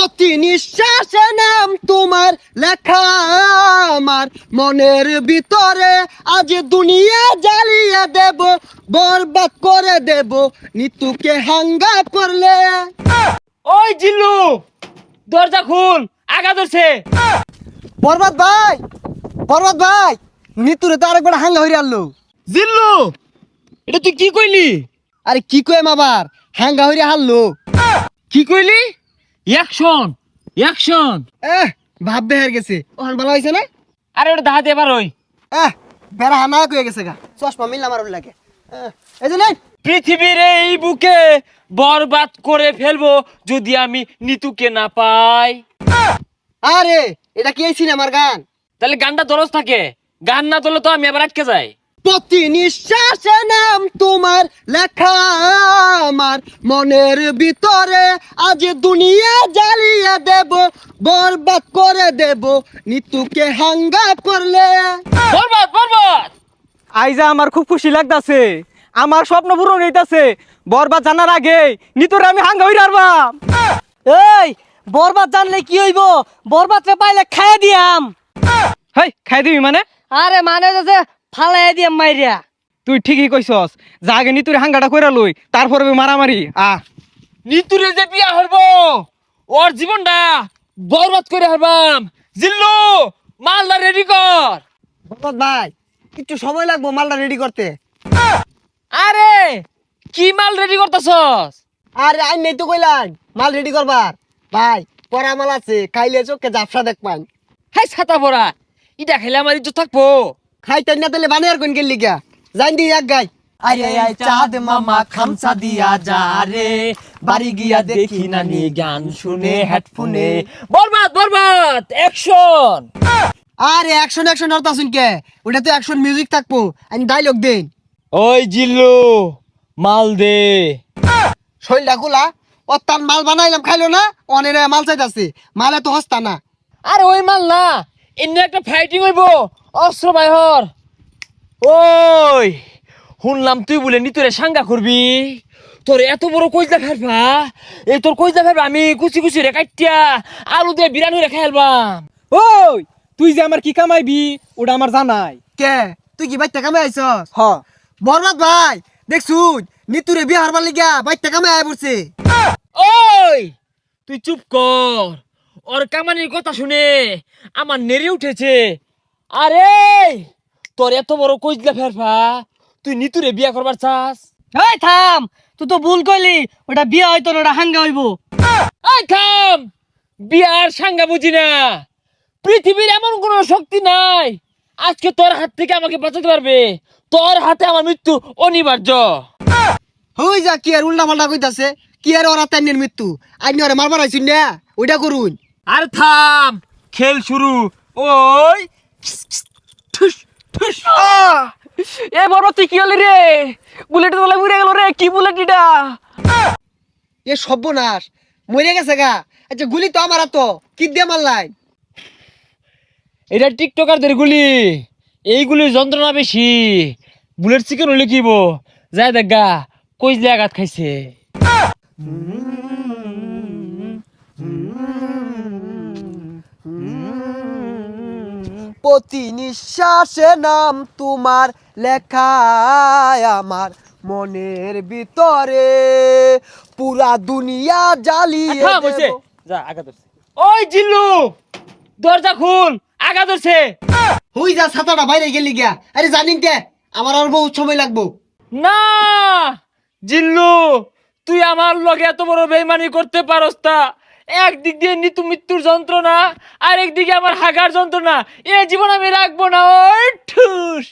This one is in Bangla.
প্রতি নিঃশ্বাসে নাম তোমার লেখা আমার মনের ভিতরে, আজ দুনিয়া জ্বালিয়ে দেব, বরবাদ করে দেব নিতুকে হাঙ্গা করলে। ওই জিল্লু, দরজা খুল, আগা ধরছে। বরবাদ ভাই, বরবাদ ভাই, নিতুরে তো আরেকবার হাঙ্গা হইরে আনলো। জিল্লু, এটা তুই কি কইলি? আরে কি কইম আবার, হাঙ্গা হইরে হারলো। কি কইলি? Action, action. ভাব বেহার গেছে, ওখান ভালো হয়েছে না? আরে ওটা দাহাতে এবার ওই বেড়া হানা কয়ে গেছে গা, চশমা মিললাম আর লাগে। এই যে নেই, পৃথিবীর এই বুকে বরবাদ করে ফেলবো যদি আমি নিতুকে না পাই। আরে এটা কি এই সিনেমার গান? তাহলে গানটা দরজ থাকে, গান না তোলে তো আমি আবার আটকে যাই। প্রতি নিঃশ্বাসে নাম তোমার লেখা আমার মনের ভিতরে, আজ দুনিয়া জ্বালিয়ে দেব, বরবাদ করে দেব নিতুকে হাঙ্গা করলে। বরবাদ, বরবাদ। আইজা আমার খুব খুশি লাগতাছে, আমার স্বপ্ন পূরণ হইতাছে। বরবাদ জানার আগে নিতরে আমি হাঙ্গা হইরা আরবাম। এই বরবাদ জানলে কি হইব? বরবাদ রে পাইলে খাইয়া দিয়াম। হেই, খাই দিবি মানে? আরে মানে যে ফালাই দিয়াম মাইরিয়া। তুই ঠিকই কইছস, যা আগে নিতুরে হাঙ্গাটা কইরা লই, তারপরে মারামারি। নিতুরে যে বিয়া হইব, ওর জীবনটা বরবাদ করে হারবাম। জিল্লু, মালদা রেডি কর। বরবাদ ভাই, একটু সময় লাগবো মালটা রেডি করতে। আরে কি মাল রেডি করতেছস? আরে আই নেই তো কইলাম মাল রেডি করবার। ভাই পরা মাল আছে, খাইলে চোখে জাফসা দেখবান। হাই ছাতা পড়া, ইটা খেলে আমার ইজ্জত থাকবো। খাইতেন না তাহলে বানিয়ার কোন গেলি গা, জান দি এক গাই। আরে আয় চাঁদ মামা খামসা দিয়া যা রে, বাড়ি গিয়া দেখি নানি গান শুনে হেডফোনে। বরবাদ, বরবাদ, অ্যাকশন। আরে অ্যাকশন অ্যাকশন আর তাসুন কে, ওটা তো অ্যাকশন মিউজিক থাকবো, আমি ডায়লগ দেন। ওই জিল্লু, মাল দে। শৈলটা খোলা, ও তার মাল বানাইলাম খাইলো না, অনেক মাল চাইতাছে, মালে তো হস্তা না। আরে ওই মাল না, এমনি একটা ফাইটিং হইব, অস্ত্র বাইহর। ওই শুনলাম তুই বলে নিতরে সাঙ্গা করবি, তোর এত বড় কইজা ফেলবা, এই তোর কইজা ফেলবা আমি কুচি কুচি রে কাটিয়া আলু দিয়ে বিরানি রে খাইলবাম। ওই তুই যে আমার কি কামাইবি ওটা আমার জানাই। কে তুই কি বাইতে কামে আইছস? হ, বরবাদ ভাই দেখছুন নিতুরে বিয়ে হারবার লিগা বাইতে কামে আয় পড়ছে। ওই তুই চুপ কর, ওর কামানির কথা শুনে আমার নেড়ে উঠেছে। আরে তোর এত বড় কইজলা ফেরফা, তুই নিতুরে বিয়া করবার চাস? এই থাম, তুই তো ভুল কইলি, ওটা বিয়া হইতো না, ওটা হাঙ্গা হইব। এই থাম, বিয়ার সাঙ্গা বুঝি না। পৃথিবীর এমন কোন শক্তি নাই আজকে তোর হাত থেকে আমাকে বাঁচাতে পারবে। তোর হাতে আমার মৃত্যু অনিবার্য। হই যা কি আর উল্টা পাল্টা কইতাছে, কি আর ওরা তাইনের মৃত্যু, আইনি ওরে মারবার আইছুন না, ওইটা করুন। আর থাম, খেল শুরু। ওই ঠুস ঠুস। এ বরবাদ তুই কি হলি রে? বুলেট তোলা উড়ে গেল রে, কি বুলেট এটা? এ সর্বনাশ, মরে গেছে গা। আচ্ছা গুলি তো আমার তো কি দিয়ে মারলাই? এটা টিকটকারদের গুলি, এইগুলির যন্ত্রণা বেশি। বুলেট চিকেন হলে কিব যায় দেখা কইজলে আঘাত খাইছে। প্রতি নিঃশ্বাসে নাম তোমার লেখা আমার মনের ভিতরে, পুরা দুনিয়া জ্বালিয়ে থাম হইছে, দেব। যা আঘাত ধরছে। ওই জিল্লু, দরজা খুল, আঘাত ধরছে। হই যা ছাতাটা বাইরে গেলি গিয়া। আরে জানিন কে, আমার আর বহুত সময় লাগবো। না জিল্লু, তুই আমার লগে এত বড় বেইমানি করতে পারস না। একদিক দিয়ে নিতু মৃত্যুর যন্ত্রণা, আর একদিকে আমার হাগার যন্ত্রণা, এ জীবন আমি রাখবো না। ওই ঠুস।